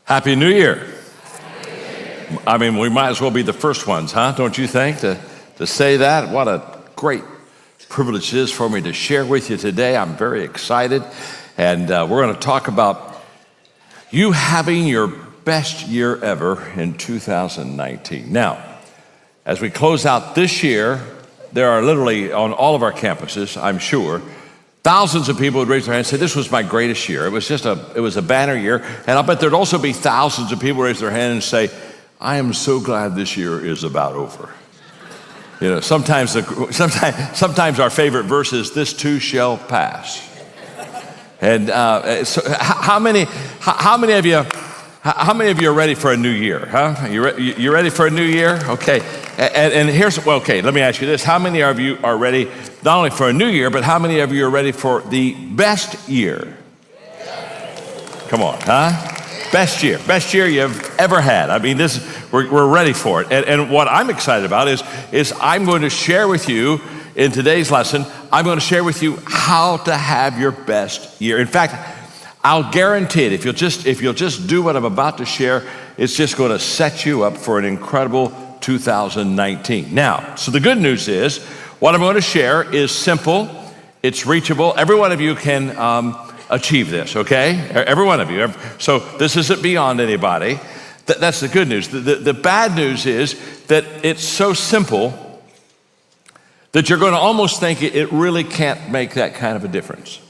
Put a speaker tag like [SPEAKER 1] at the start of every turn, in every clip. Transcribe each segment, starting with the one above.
[SPEAKER 1] Happy New Year. I mean, we might as well be the first ones, huh? Don't you think, to say that? What a great privilege it is for me to share with you today. I'm very excited, and we're going to talk about you having your best year ever in 2019. Now, as we close out this year, there are literally on all of our campuses, I'm sure, thousands of people would raise their hand and say, this was my greatest year. It was a banner year. And I'll bet there'd also be thousands of people raise their hand and say, I am so glad this year is about over. You know, sometimes our favorite verse is, this too shall pass. And so how many of you are ready for a new year, huh? You ready for a new year? Okay. And here's, well, okay, let me ask you this. How many of you are ready, not only for a new year, but how many of you are ready for the best year? Come on, huh? Best year you've ever had. I mean, we're ready for it. And what I'm excited about is I'm going to share with you in today's lesson, I'm going to share with you how to have your best year. In fact, I'll guarantee it, if you'll just do what I'm about to share, it's just going to set you up for an incredible 2019. Now, so the good news is, what I'm going to share is simple, it's reachable. Every one of you can achieve this, okay? Every one of you. So this isn't beyond anybody. That's the good news. The bad news is that it's so simple that you're going to almost think it really can't make that kind of a difference.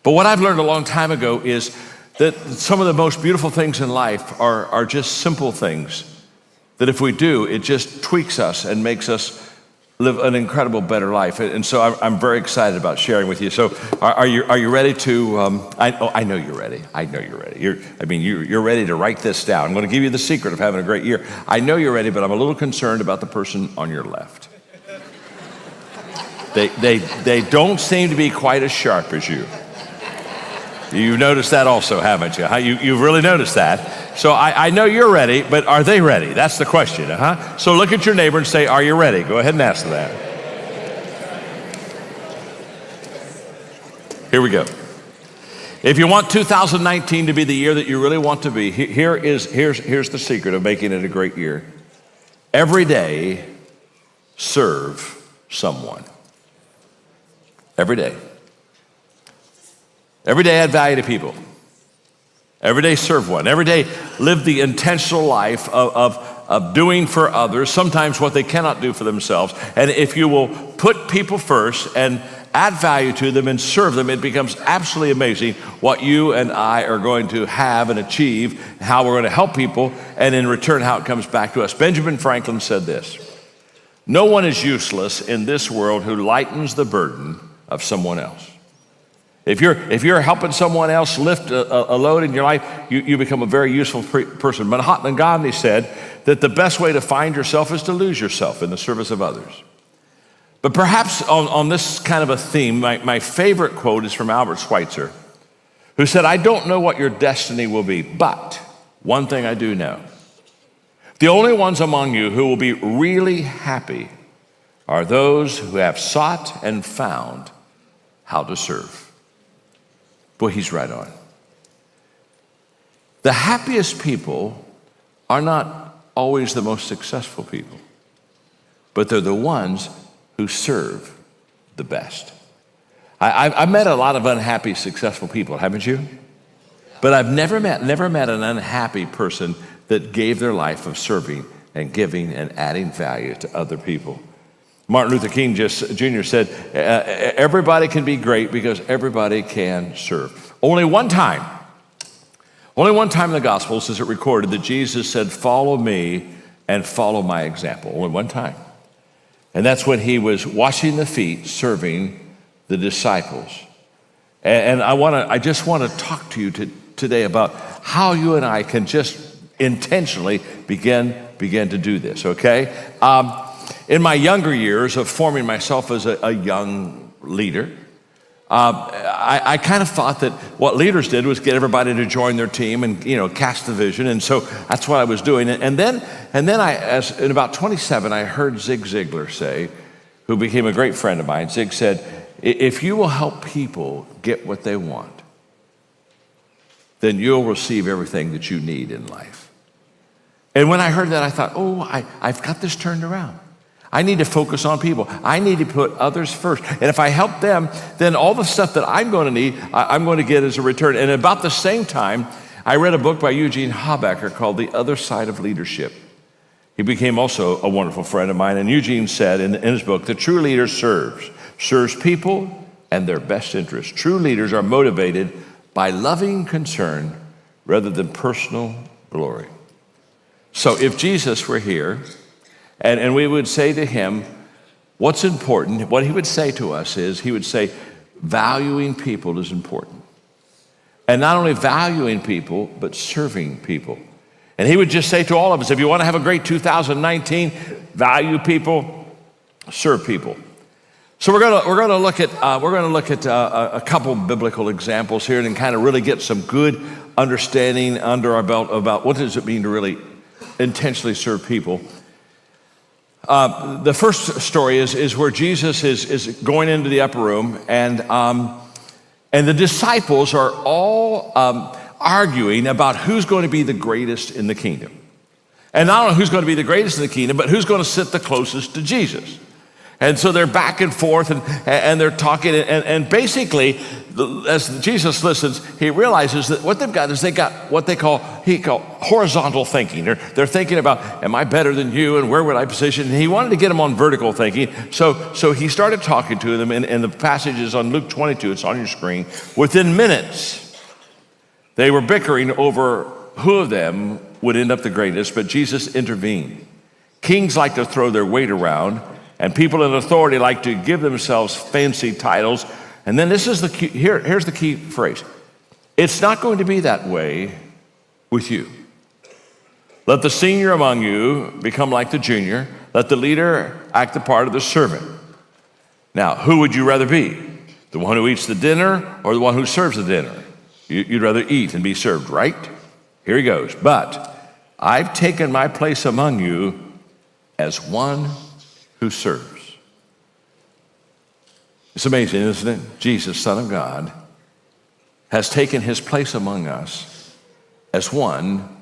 [SPEAKER 1] But what I've learned a long time ago is that some of the most beautiful things in life are just simple things that if we do, it just tweaks us and makes us live an incredible, better life. And so I'm very excited about sharing with you. So are you ready to, I know you're ready. I know you're ready. You're ready to write this down. I'm going to give you the secret of having a great year. I know you're ready, but I'm a little concerned about the person on your left. They don't seem to be quite as sharp as you. You've noticed that also, haven't you? You've really noticed that. So I know you're ready, but are they ready? That's the question, huh? So look at your neighbor and say, are you ready? Go ahead and ask that. Here we go. If you want 2019 to be the year that you really want to be, here's the secret of making it a great year. Every day, serve someone. Every day. Every day add value to people. Every day serve one. Every day live the intentional life of doing for others, sometimes what they cannot do for themselves. And if you will put people first and add value to them and serve them, it becomes absolutely amazing what you and I are going to have and achieve, how we're going to help people, and in return, how it comes back to us. Benjamin Franklin said this: no one is useless in this world who lightens the burden of someone else. If you're helping someone else lift a load in your life, you become a very useful person. Mahatma Gandhi said that the best way to find yourself is to lose yourself in the service of others. But perhaps on this kind of a theme, my favorite quote is from Albert Schweitzer, who said, I don't know what your destiny will be, but one thing I do know. The only ones among you who will be really happy are those who have sought and found how to serve. Boy, he's right on. The happiest people are not always the most successful people, but they're the ones who serve the best. I've met a lot of unhappy, successful people, haven't you? But I've never met an unhappy person that gave their life of serving and giving and adding value to other people. Martin Luther King Jr. said, everybody can be great because everybody can serve. Only one time in the Gospels is it recorded that Jesus said, follow me and follow my example. Only one time. And that's when he was washing the feet, serving the disciples. And I just want to talk to you today about how you and I can just intentionally begin to do this, okay? In my younger years of forming myself as a young leader, I kind of thought that what leaders did was get everybody to join their team and, cast the vision. And so that's what I was doing. And then in about 27, I heard Zig Ziglar say, who became a great friend of mine. Zig said, if you will help people get what they want, then you'll receive everything that you need in life. And when I heard that, I thought, I've got this turned around. I need to focus on people. I need to put others first. And if I help them, then all the stuff that I'm going to need, I'm going to get as a return. And about the same time, I read a book by Eugene Habacher called The Other Side of Leadership. He became also a wonderful friend of mine. And Eugene said in his book, the true leader serves people and their best interests. True leaders are motivated by loving concern rather than personal glory. So if Jesus were here, and we would say to him, what's important, what he would say to us is, he would say, valuing people is important. And not only valuing people, but serving people. And he would just say to all of us, if you want to have a great 2019, value people, serve people. So we're going to look at a couple biblical examples here and kind of really get some good understanding under our belt about what does it mean to really intentionally serve people. The first story is where Jesus is going into the upper room, and the disciples are all arguing about who's going to be the greatest in the kingdom. And not only who's going to be the greatest in the kingdom, but who's going to sit the closest to Jesus. And so they're back and forth, and they're talking, and basically, as Jesus listens, he realizes that what they've got is they got what he call horizontal thinking. They're thinking about, am I better than you, and where would I position? And he wanted to get them on vertical thinking, so he started talking to them, and the passage is on Luke 22, it's on your screen. Within minutes, they were bickering over who of them would end up the greatest, but Jesus intervened. Kings like to throw their weight around, and people in authority like to give themselves fancy titles. And then this is the key, here's the key phrase. It's not going to be that way with you. Let the senior among you become like the junior. Let the leader act the part of the servant. Now, who would you rather be? The one who eats the dinner or the one who serves the dinner? You'd rather eat and be served, right? Here he goes. But I've taken my place among you as one who serves. It's amazing, isn't it? Jesus, Son of God, has taken his place among us as one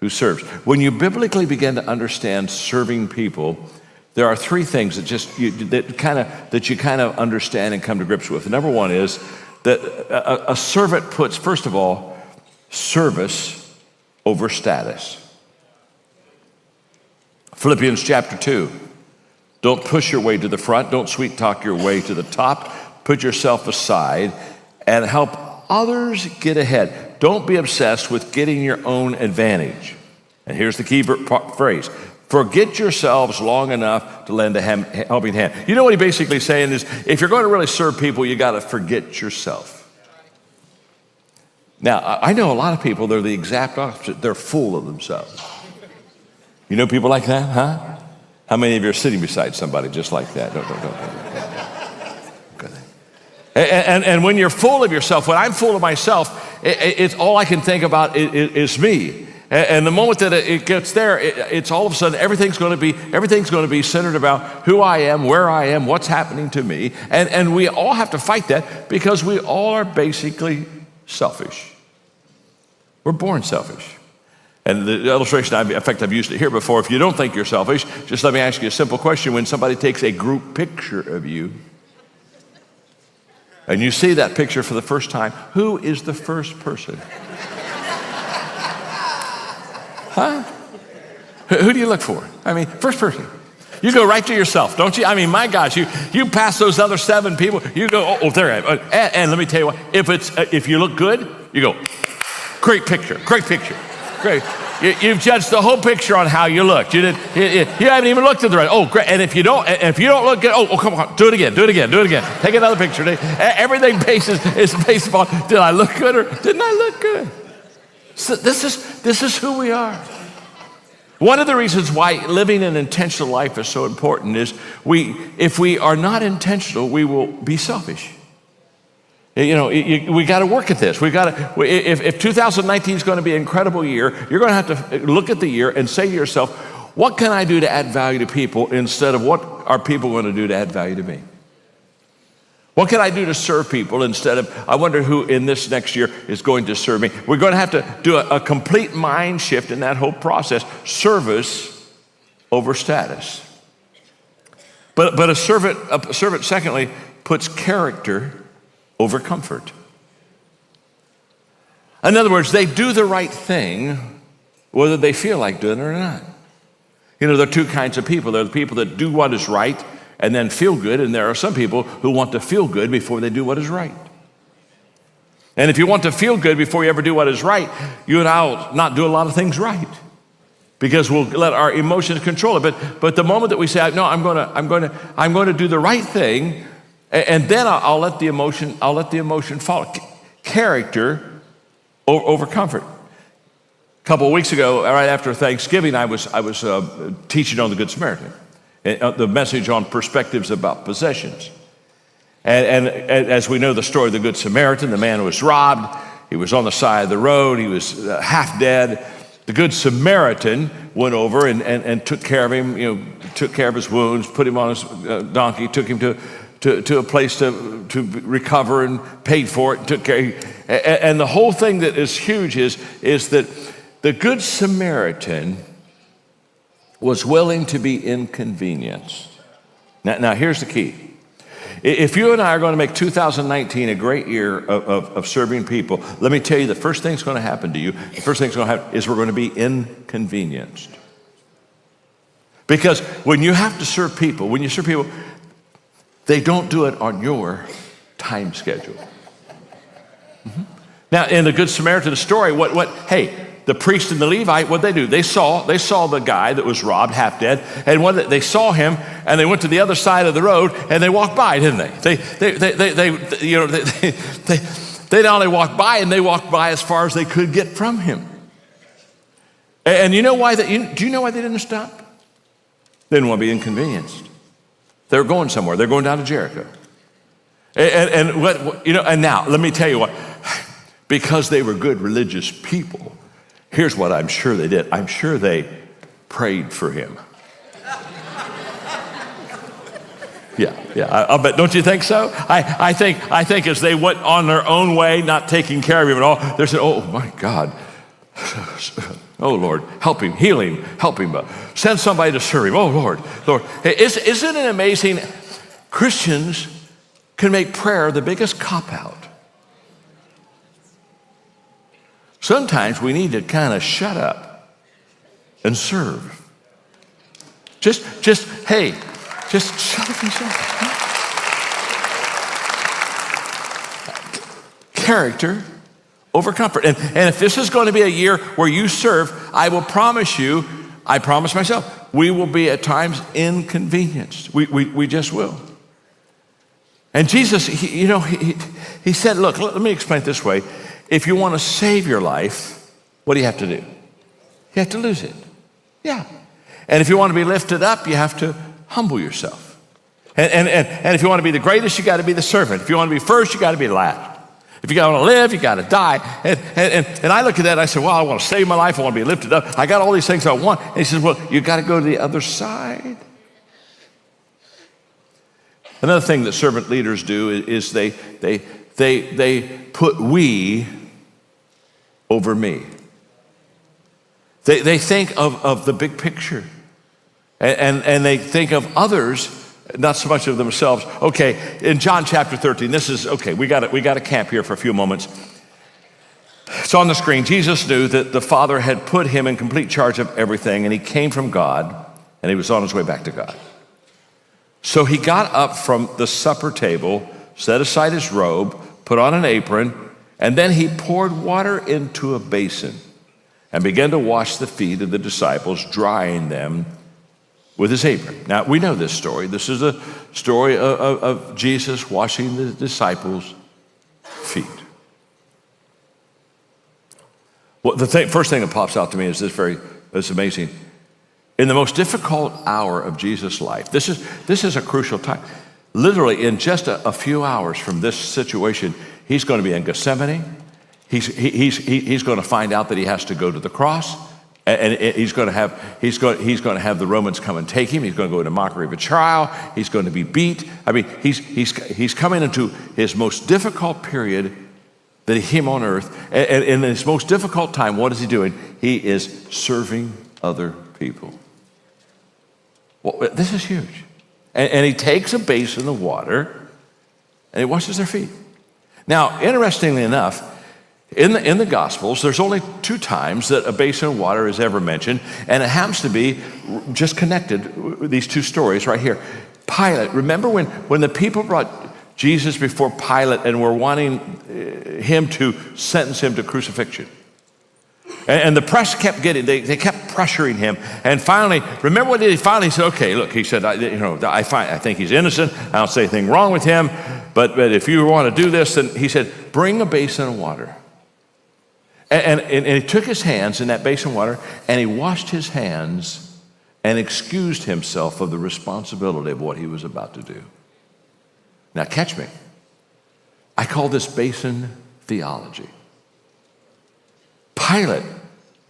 [SPEAKER 1] who serves. When you biblically begin to understand serving people, there are three things that you kind of understand and come to grips with. Number one is that a servant puts, first of all, service over status. Philippians chapter 2. Don't push your way to the front. Don't sweet talk your way to the top. Put yourself aside and help others get ahead. Don't be obsessed with getting your own advantage. And here's the key phrase. Forget yourselves long enough to lend a helping hand. You know what he's basically saying is, if you're going to really serve people, you got to forget yourself. Now, I know a lot of people, they're the exact opposite. They're full of themselves. You know people like that, huh? How many of you are sitting beside somebody just like that? Don't. And when you're full of yourself, when I'm full of myself, it's all I can think about is me. And the moment that it gets there, it's all of a sudden everything's going to be centered about who I am, where I am, what's happening to me. And we all have to fight that because we all are basically selfish. We're born selfish. And the illustration, I've used it here before. If you don't think you're selfish, just let me ask you a simple question. When somebody takes a group picture of you, and you see that picture for the first time, who is the first person? Huh? Who do you look for? I mean, first person. You go right to yourself, don't you? I mean, my gosh, you pass those other 7 people, you go, there I am. And let me tell you what, if you look good, you go, great picture. Great. You've judged the whole picture on how you looked. You haven't even looked at the right. Oh, great. And if you don't look good, come on, do it again. Take another picture. Everything is based upon, did I look good or didn't I look good? So this is who we are. One of the reasons why living an intentional life is so important is if we are not intentional, we will be selfish. You know, we got to work at this. If 2019 is going to be an incredible year, you're going to have to look at the year and say to yourself, what can I do to add value to people instead of what are people going to do to add value to me? What can I do to serve people instead of, I wonder who in this next year is going to serve me? We're going to have to do a complete mind shift in that whole process. Service over status. But a servant, secondly, puts character over comfort. In other words, they do the right thing whether they feel like doing it or not. You know, there are two kinds of people. There are the people that do what is right and then feel good, and there are some people who want to feel good before they do what is right. And if you want to feel good before you ever do what is right, you and I will not do a lot of things right because we'll let our emotions control it. But the moment that we say, no, I'm going to do the right thing, and then I'll let the emotion follow. Character over comfort. A couple of weeks ago, right after Thanksgiving, I was teaching on the Good Samaritan, the message on perspectives about possessions. And as we know the story of the Good Samaritan, the man was robbed. He was on the side of the road. He was half dead. The Good Samaritan went over and took care of him, took care of his wounds, put him on his donkey, took him to a place to recover and paid for it, took care. And the whole thing that is huge is that the Good Samaritan was willing to be inconvenienced. Now here's the key. If you and I are going to make 2019 a great year of serving people, let me tell you the first thing that's going to happen to you, the first thing that's going to happen is we're going to be inconvenienced. Because when you have to serve people, they don't do it on your time schedule. Mm-hmm. Now, in the Good Samaritan story, the priest and the Levite, what they do? They saw the guy that was robbed, half dead, and they saw him, and they went to the other side of the road, and they walked by, didn't they? They not only walked by, and they walked by as far as they could get from him. And you know why? Do you know why they didn't stop? They didn't want to be inconvenienced. They were going somewhere. They're going down to Jericho. And now let me tell you what. Because they were good religious people, here's what I'm sure they did. I'm sure they prayed for him. Yeah. I bet. Don't you think so? I think as they went on their own way, not taking care of him at all, they said, "Oh my God, oh Lord, help him, heal him, help him, send somebody to serve him. Oh Lord." Hey, isn't it amazing? Christians can make prayer the biggest cop-out. Sometimes we need to kind of shut up and serve. Just shut up and serve. Character over comfort. And if this is going to be a year where you serve, I promise myself, we will be at times inconvenienced. We just will. And Jesus, he said, look, let me explain it this way. If you want to save your life, what do you have to do? You have to lose it. Yeah. And if you want to be lifted up, you have to humble yourself. And if you want to be the greatest, you got to be the servant. If you want to be first, you got to be last. If you want to live, you got to die. And I look at that and I said, well, I want to save my life. I want to be lifted up. I got all these things I want. And he says, well, you got to go to the other side. Another thing that servant leaders do is they put we over me. They think of the big picture. And they think of others, not so much of themselves. Okay, in John chapter 13, this is, okay, we got to camp here for a few moments. It's on the screen. Jesus knew that the Father had put him in complete charge of everything, and he came from God, and he was on his way back to God. So he got up from the supper table, set aside his robe, put on an apron, and then he poured water into a basin and began to wash the feet of the disciples, drying them with his apron. Now, we know this story. This is a story of Jesus washing the disciples' feet. Well, first thing that pops out to me is it's amazing. In the most difficult hour of Jesus' life, this is a crucial time. Literally, in just a few hours from this situation, he's going to be in Gethsemane. He's going to find out that he has to go to the cross. And he's going to have the Romans come and take him. He's going to go into mockery of a trial. He's going to be beat. I mean, he's coming into his most difficult period that he came on earth. And in his most difficult time, what is he doing? He is serving other people. Well, this is huge. And he takes a basin of water and he washes their feet. Now, interestingly enough, in the Gospels, there's only 2 times that a basin of water is ever mentioned, and it happens to be just connected, these 2 stories right here. Pilate, remember when the people brought Jesus before Pilate and were wanting him to sentence him to crucifixion? And the press kept they kept pressuring him. And finally, remember what he finally said? Okay, look, he said, I think he's innocent. I don't say anything wrong with him. But if you want to do this, then he said, bring a basin of water. And he took his hands in that basin of water and he washed his hands and excused himself of the responsibility of what he was about to do. Now catch me. I call this basin theology. Pilate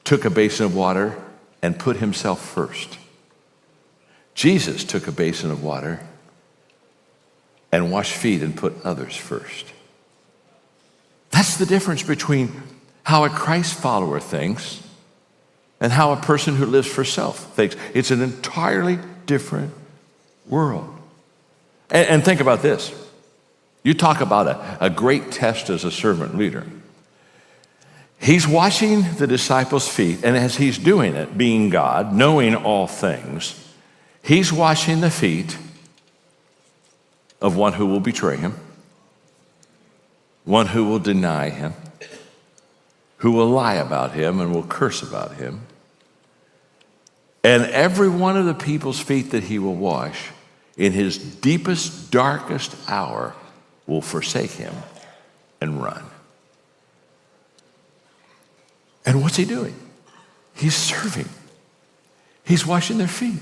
[SPEAKER 1] took a basin of water and put himself first. Jesus took a basin of water and washed feet and put others first. That's the difference between how a Christ follower thinks and how a person who lives for self thinks. It's an entirely different world. And think about this. You talk about a great test as a servant leader. He's washing the disciples' feet, and as he's doing it, being God, knowing all things, he's washing the feet of one who will betray him, one who will deny him, who will lie about him and will curse about him. And every one of the people's feet that he will wash in his deepest, darkest hour will forsake him and run. And what's he doing? He's serving. He's washing their feet.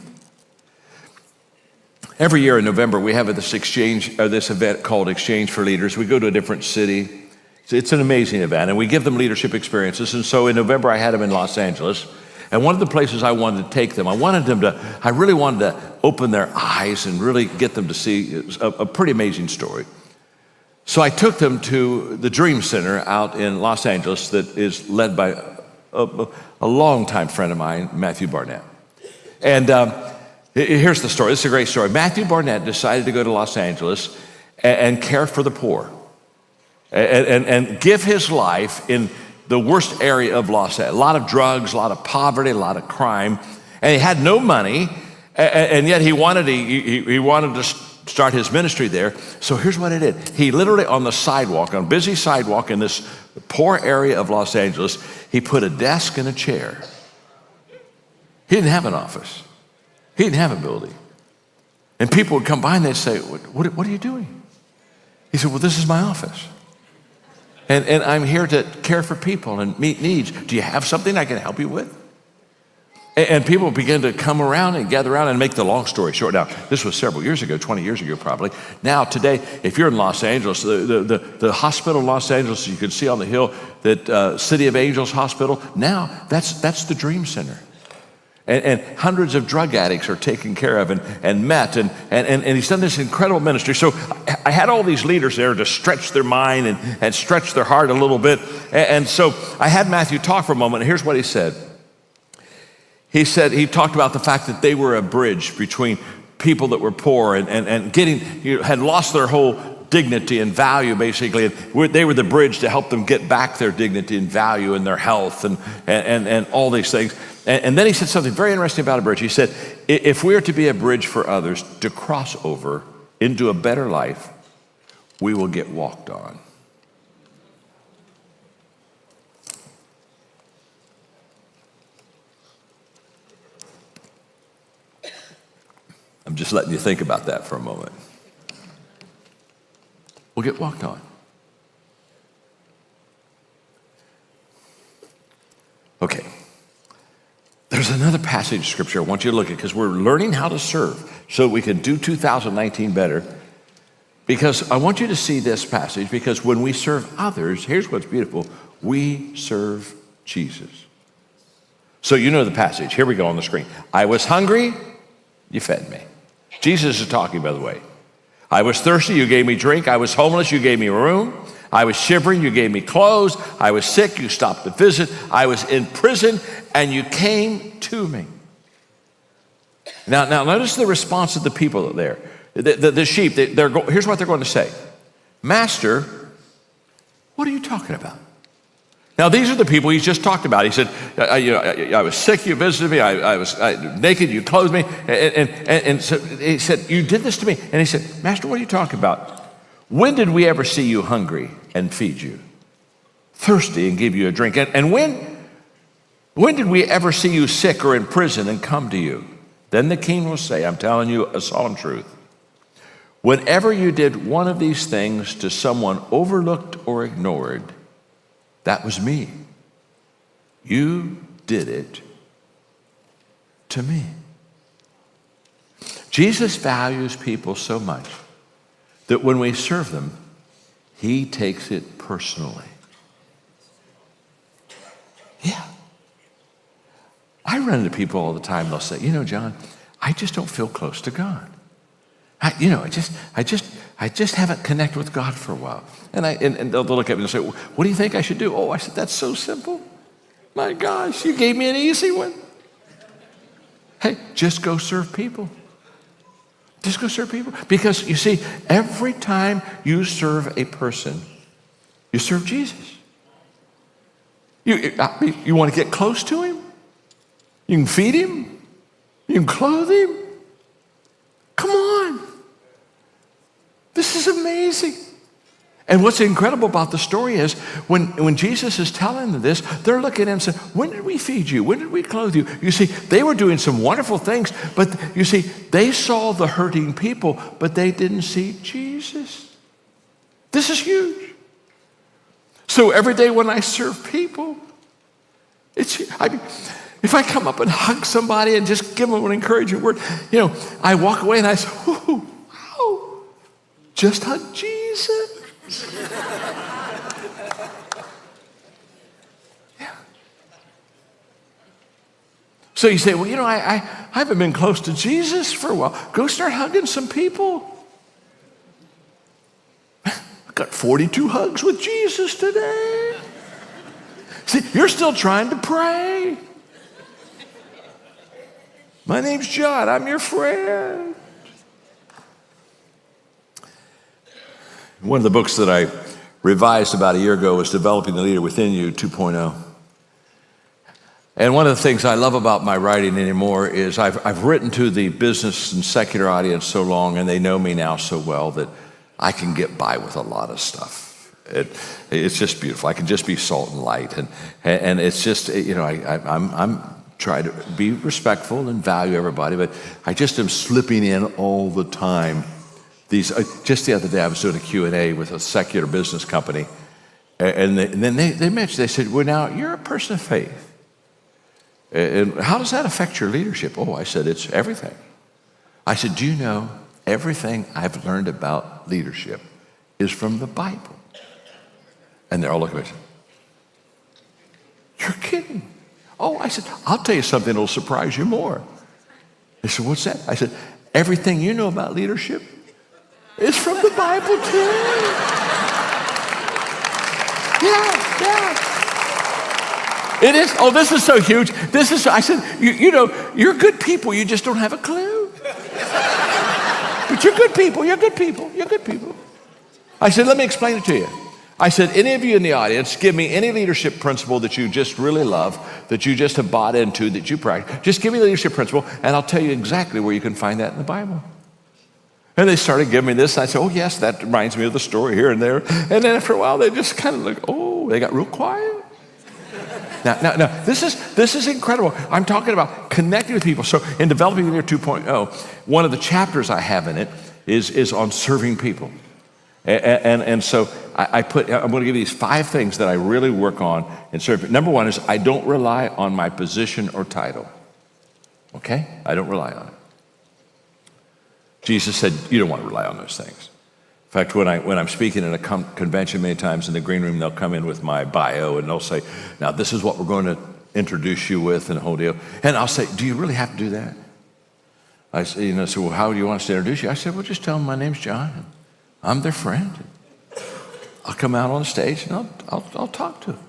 [SPEAKER 1] Every year in November, we have this event called Exchange for Leaders. We go to a different city. It's an amazing event, and we give them leadership experiences. And so in November, I had them in Los Angeles. And one of the places I wanted to take them, I really wanted to open their eyes and really get them to see a pretty amazing story. So I took them to the Dream Center out in Los Angeles that is led by a longtime friend of mine, Matthew Barnett. And here's the story. This is a great story. Matthew Barnett decided to go to Los Angeles and care for the poor and give his life in the worst area of Los Angeles. A lot of drugs, a lot of poverty, a lot of crime. And he had no money, and yet he wanted to start his ministry there. So here's what he did. He literally on the sidewalk, on a busy sidewalk in this poor area of Los Angeles, he put a desk and a chair. He didn't have an office. He didn't have a building. And people would come by and they'd say, what are you doing? He said, well, this is my office. And I'm here to care for people and meet needs. Do you have something I can help you with? And people began to come around and gather around and make the long story short. Now, this was several years ago, 20 years ago probably. Now, today, if you're in Los Angeles, the hospital in Los Angeles, you can see on the hill that City of Angels Hospital, now that's the Dream Center. And hundreds of drug addicts are taken care of and met. And he's done this incredible ministry. So I had all these leaders there to stretch their mind and stretch their heart a little bit. And so I had Matthew talk for a moment. And here's what he said. He talked about the fact that they were a bridge between people that were poor and had lost their whole dignity and value, basically. And they were the bridge to help them get back their dignity and value and their health and all these things. And then he said something very interesting about a bridge. He said, if we are to be a bridge for others to cross over into a better life, we will get walked on. I'm just letting you think about that for a moment. We'll get walked on. Okay. There's another passage of scripture I want you to look at because we're learning how to serve so we can do 2019 better. Because I want you to see this passage because when we serve others, here's what's beautiful. We serve Jesus. So you know the passage. Here we go on the screen. I was hungry, you fed me. Jesus is talking, by the way. I was thirsty, you gave me drink. I was homeless, you gave me a room. I was shivering, you gave me clothes. I was sick, you stopped to visit. I was in prison, and you came to me. Now notice the response of the people there. The sheep, here's what they're going to say. Master, what are you talking about? Now, these are the people he's just talked about. He said, I was sick, you visited me. I was naked, you clothed me. And so he said, you did this to me. And he said, Master, what are you talking about? When did we ever see you hungry and feed you? Thirsty and give you a drink? And when did we ever see you sick or in prison and come to you? Then the king will say, I'm telling you a solemn truth. Whenever you did one of these things to someone overlooked or ignored, that was me. You did it to me. Jesus values people so much that when we serve them, he takes it personally. Yeah. I run into people all the time. They'll say, John, I just don't feel close to God. I just haven't connected with God for a while. And they'll look at me and say, what do you think I should do? Oh, I said, that's so simple. My gosh, you gave me an easy one. Hey, just go serve people. Just go serve people. Because you see, every time you serve a person, you serve Jesus. You want to get close to him? You can feed him. You can clothe him. Come on. This is amazing. And what's incredible about the story is when Jesus is telling them this, they're looking at him and saying, when did we feed you? When did we clothe you? You see, they were doing some wonderful things, but you see, they saw the hurting people, but they didn't see Jesus. This is huge. So every day when I serve people, if I come up and hug somebody and just give them an encouraging word, I walk away and I say, wow, just hug Jesus. Yeah. So you say, well, I haven't been close to Jesus for a while. Go start hugging some people. I got 42 hugs with Jesus today. See, you're still trying to pray. My name's John. I'm your friend. One of the books that I revised about a year ago was Developing the Leader Within You 2.0. And one of the things I love about my writing anymore is I've written to the business and secular audience so long, and they know me now so well that I can get by with a lot of stuff. It's just beautiful. I can just be salt and light. And it's just, I'm trying to be respectful and value everybody, but I just am slipping in all the time. Just the other day, I was doing a Q&A with a secular business company, and then they mentioned, they said, well, now, you're a person of faith. And how does that affect your leadership? Oh, I said, it's everything. I said, do you know everything I've learned about leadership is from the Bible? And they're all looking at me. You're kidding. Oh, I said, I'll tell you something that'll surprise you more. They said, what's that? I said, everything you know about leadership is from the Bible too. Yeah. It is. Oh, this is so huge. I said, you're good people. You just don't have a clue. But you're good people. You're good people. You're good people. I said, let me explain it to you. I said, any of you in the audience, give me any leadership principle that you just really love, that you just have bought into, that you practice. Just give me the leadership principle, and I'll tell you exactly where you can find that in the Bible. And they started giving me this, and I said, oh, yes, that reminds me of the story here and there. And then after a while, they just kind of like, they got real quiet. Now, this is incredible. I'm talking about connecting with people. So in Developing the Leader 2.0, one of the chapters I have in it is on serving people. And so I'm going to give you these 5 things that I really work on in serving. Number 1 is I don't rely on my position or title. Okay? I don't rely on it. Jesus said, you don't want to rely on those things. In fact, when I'm speaking at a convention many times in the green room, they'll come in with my bio and they'll say, now this is what we're going to introduce you with and the whole deal. And I'll say, do you really have to do that? I say, so well, how do you want us to introduce you? I said, well, just tell them my name's John. And I'm their friend. I'll come out on the stage and I'll talk to them.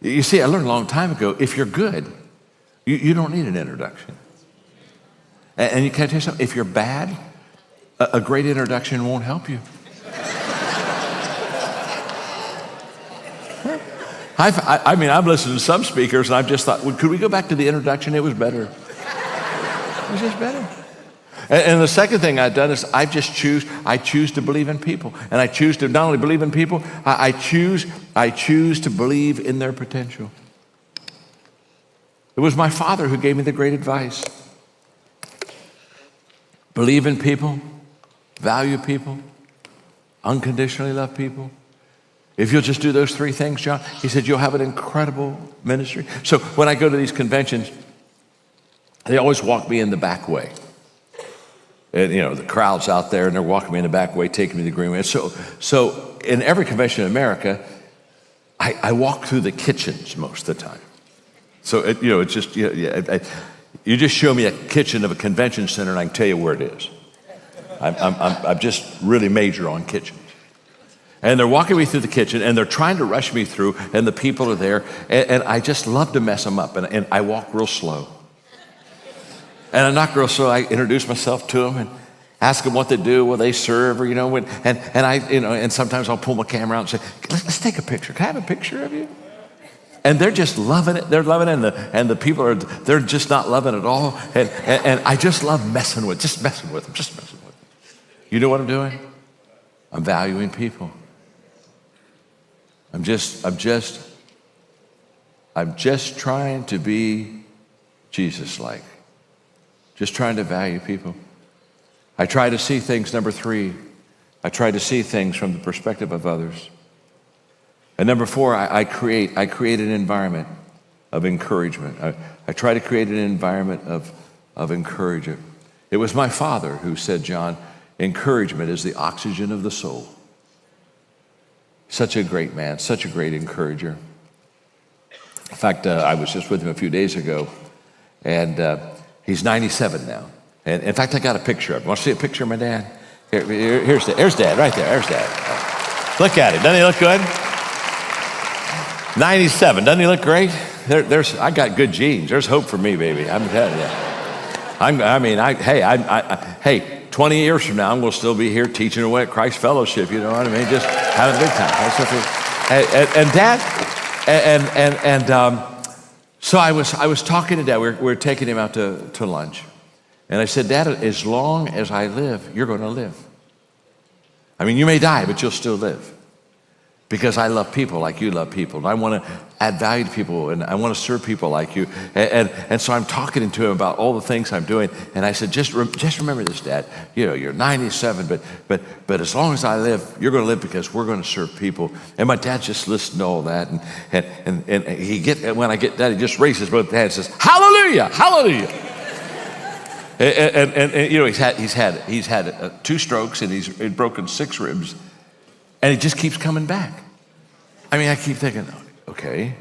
[SPEAKER 1] You see, I learned a long time ago, if you're good, you don't need an introduction. And you can't tell you something, if you're bad, a great introduction won't help you. I've listened to some speakers and I've just thought, well, could we go back to the introduction? It was better. It was just better. And the second thing I've done is I choose to believe in people. And I choose to not only believe in people, I choose to believe in their potential. It was my father who gave me the great advice. Believe in people, value people, unconditionally love people. If you'll just do those three things, John, he said, you'll have an incredible ministry. So when I go to these conventions, they always walk me in the back way. And, the crowd's out there, and they're walking me in the back way, taking me the green way. So in every convention in America, I walk through the kitchens most of the time. So, it's just, you just show me a kitchen of a convention center, and I can tell you where it is. I'm just really major on kitchens. And they're walking me through the kitchen, and they're trying to rush me through, and the people are there, and I just love to mess them up, and I walk real slow. And I'm not real slow. I introduce myself to them and ask them what they do, what they serve, or and sometimes I'll pull my camera out and say, let's take a picture. Can I have a picture of you? And they're just loving it. They're loving it, and the people they're just not loving it at all. And I just love messing with them. You know what I'm doing? I'm valuing people. I'm just trying to be Jesus-like. Just trying to value people. I try to see things, number 3, I try to see things from the perspective of others. And number 4, I create an environment of encouragement. I try to create an environment of encouragement. It was my father who said, John, encouragement is the oxygen of the soul. Such a great man, such a great encourager. In fact, I was just with him a few days ago, and he's 97 now. And in fact, I got a picture of him. Want to see a picture of my dad? Here's Dad, right there. There's Dad. Look at him. Doesn't he look good? 97. Doesn't he look great? I got good genes. There's hope for me, baby. I'm telling you. Hey, 20 years from now, I'm going to still be here teaching away at Christ Fellowship. You know what I mean? Just having a good time. And Dad, so I was talking to Dad. We were taking him out to lunch. And I said, Dad, as long as I live, you're going to live. I mean, you may die, but you'll still live. Because I love people like you love people. And I want to add value to people, and I want to serve people like you. And so I'm talking to him about all the things I'm doing. And I said, just remember this, Dad. You're 97, but as long as I live, you're going to live because we're going to serve people. And my dad just listened to all that. And when I get that, he just raises both hands and says, hallelujah, hallelujah. And he's had 2 strokes, and he's broken 6 ribs. And it just keeps coming back. I mean, I keep thinking, okay.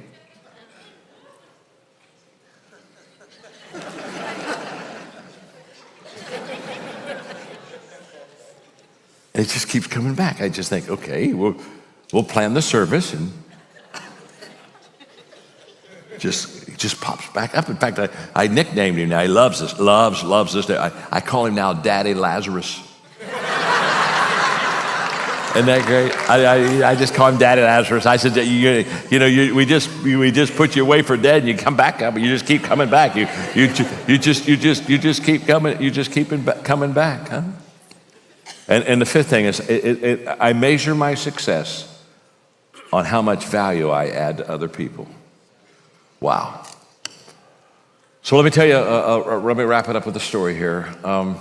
[SPEAKER 1] And it just keeps coming back. I just think, okay, we'll plan the service, and it just pops back up. In fact, I nicknamed him now. He loves this day. I call him now Daddy Lazarus. Isn't that great? I just call him Daddy Lazarus. I said, we just put you away for dead, and you come back up, and you just keep coming back. You just keep coming. You just keep coming back, huh? And the 5th thing is, I measure my success on how much value I add to other people. Wow. So let me tell you. Let me wrap it up with a story here. I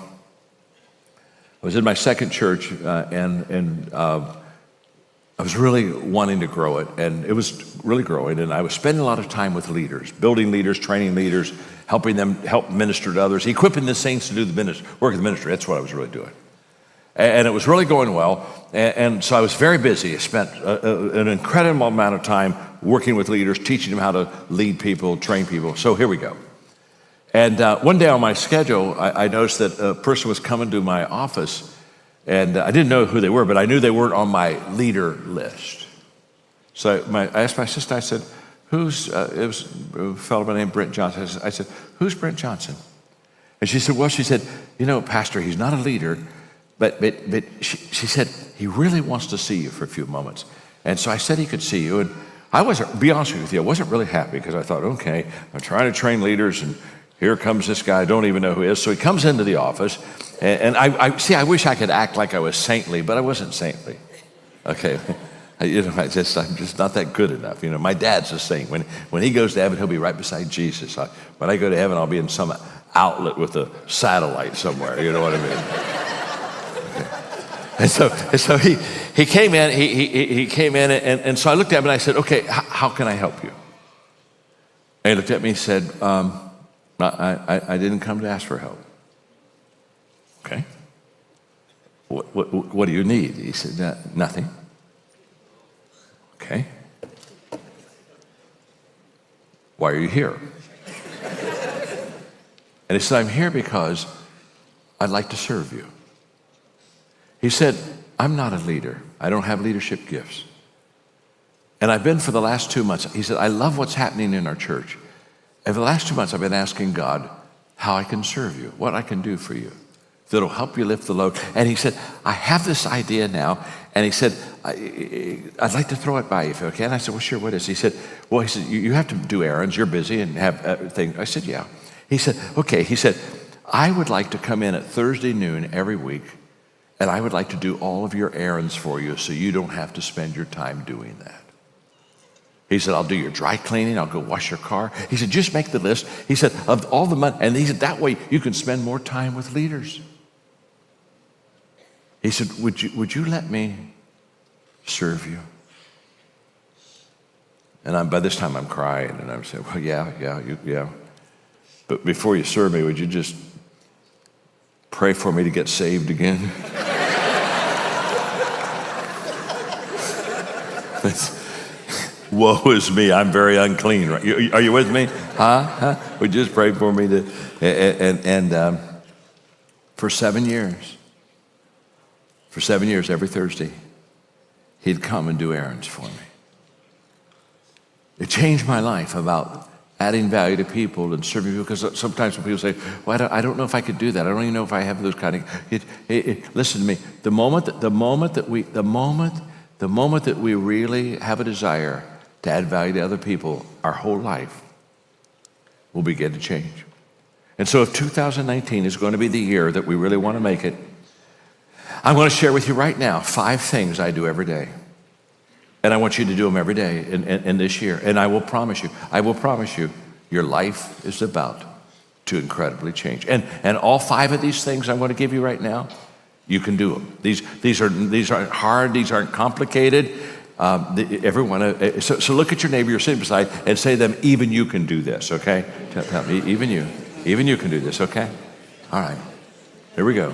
[SPEAKER 1] was in my 2nd church, and I was really wanting to grow it, and it was really growing, and I was spending a lot of time with leaders, building leaders, training leaders, helping them help minister to others, equipping the saints to do the work of the ministry. That's what I was really doing. And it was really going well, and so I was very busy. I spent an incredible amount of time working with leaders, teaching them how to lead people, train people. So here we go. And one day on my schedule, I noticed that a person was coming to my office, and I didn't know who they were, but I knew they weren't on my leader list. So I asked my sister, I said, it was a fellow by the name of Brent Johnson. I said, who's Brent Johnson? And she said, Pastor, he's not a leader, but she said, he really wants to see you for a few moments. And so I said he could see you, and I wasn't, be honest with you, I wasn't really happy because I thought, okay, I'm trying to train leaders, and here comes this guy I don't even know who he is. So he comes into the office, and I wish I could act like I was saintly, but I wasn't saintly. Okay, I'm just not that good enough. My dad's a saint. When he goes to heaven, he'll be right beside Jesus. When I go to heaven, I'll be in some outlet with a satellite somewhere. You know what I mean? Okay. And so he came in. He came in, and so I looked at him and I said, "Okay, how can I help you?" And he looked at me and said, I didn't come to ask for help." Okay. What do you need? He said, "Nothing." Okay. "Why are you here?" And he said, "I'm here because I'd like to serve you." He said, "I'm not a leader. I don't have leadership gifts. And I've been for the last 2 months." He said, "I love what's happening in our church. And for the last 2 months, I've been asking God how I can serve you, what I can do for you that'll help you lift the load." And he said, "I have this idea now." And he said, "I'd like to throw it by you if you can." I said, "Well, sure, what is it?" He said, "You have to do errands. You're busy and have things." I said, "Yeah." He said, "Okay." He said, "I would like to come in at Thursday noon every week, and I would like to do all of your errands for you so you don't have to spend your time doing that." He said, "I'll do your dry cleaning. I'll go wash your car." He said, "Just make the list." He said, "Of all the money." And he said, "That way you can spend more time with leaders." He said, would you let me serve you?" And by this time I'm crying, and I'm saying, "Well, yeah. But before you serve me, would you just pray for me to get saved again?" Woe is me, I'm very unclean. Right? Are you with me? Huh? Would you just pray for me to, and for 7 years, every Thursday, he'd come and do errands for me. It changed my life about adding value to people and serving people, because sometimes when people say, "Well, I don't know if I could do that. I don't even know if I have those kind of," listen to me. The moment that we really have a desire to add value to other people, our whole life will begin to change. And so if 2019 is going to be the year that we really want to make it, I'm going to share with you right now 5 things I do every day. And I want you to do them every day in this year. And I will promise you, your life is about to incredibly change. And all 5 of these things I'm going to give you right now, you can do them. These aren't hard. These aren't complicated. So look at your neighbor you're sitting beside and say to them, "Even you can do this," okay? Tell me, even you can do this, okay? All right, here we go.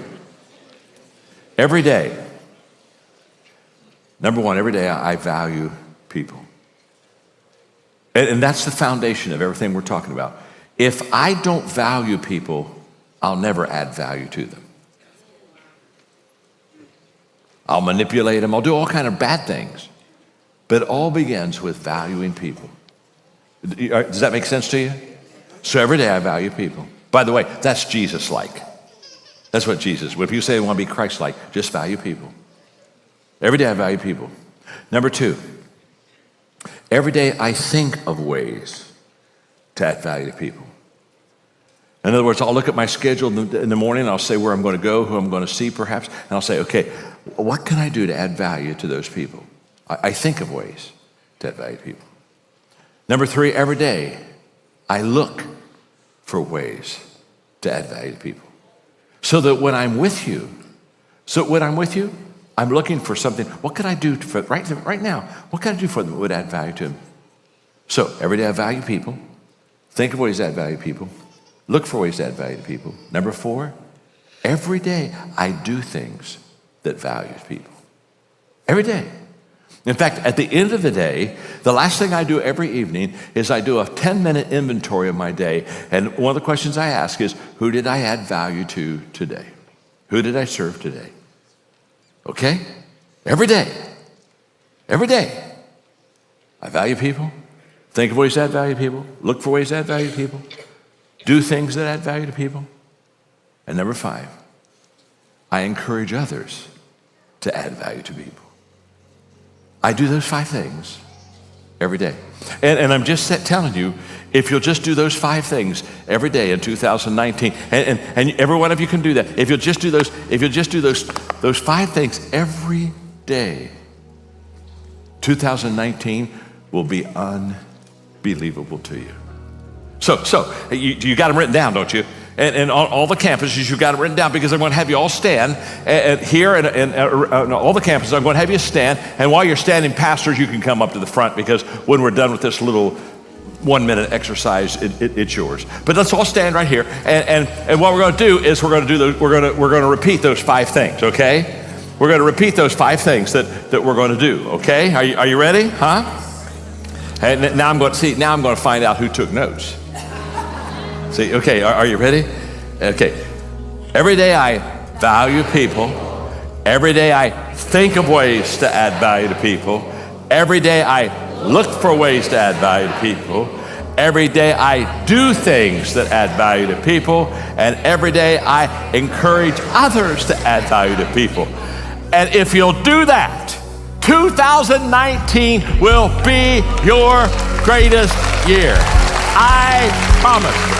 [SPEAKER 1] Every day, number one, every day I value people. And that's the foundation of everything we're talking about. If I don't value people, I'll never add value to them. I'll manipulate them. I'll do all kind of bad things. But it all begins with valuing people. Does that make sense to you? So every day I value people. By the way, that's Jesus-like. That's what Jesus, when people say they want to be Christ-like, just value people. Every day I value people. Number 2, every day I think of ways to add value to people. In other words, I'll look at my schedule in the morning, and I'll say where I'm going to go, who I'm going to see perhaps, and I'll say, okay, what can I do to add value to those people? I think of ways to add value to people. Number 3, every day I look for ways to add value to people. So that when I'm with you, I'm looking for something. What can I do for right now? What can I do for them that would add value to them? So every day I value people. Think of ways to add value to people. Look for ways to add value to people. Number 4, every day I do things that value people. Every day. In fact, at the end of the day, the last thing I do every evening is I do a 10-minute inventory of my day. And one of the questions I ask is, who did I add value to today? Who did I serve today? Okay? Every day. Every day. I value people. Think of ways to add value to people. Look for ways to add value to people. Do things that add value to people. And number 5, I encourage others to add value to people. I do those 5 things every day. And I'm just telling you, if you'll just do those 5 things every day in 2019, and every one of you can do that. If you'll just do those 5 things every day, 2019 will be unbelievable to you. So you got them written down, don't you? And on all the campuses, you've got it written down, because I'm going to have you all stand here and all the campuses. I'm going to have you stand. And while you're standing, pastors, you can come up to the front, because when we're done with this little 1-minute exercise, it's yours. But let's all stand right here. And what we're going to do is we're going to repeat those 5 things. Okay? We're going to repeat those 5 things that we're going to do. Okay? Are you ready? Huh? And now I'm going to find out who took notes. See, okay, are you ready? Okay. Every day I value people. Every day I think of ways to add value to people. Every day I look for ways to add value to people. Every day I do things that add value to people. And every day I encourage others to add value to people. And if you'll do that, 2019 will be your greatest year. I promise.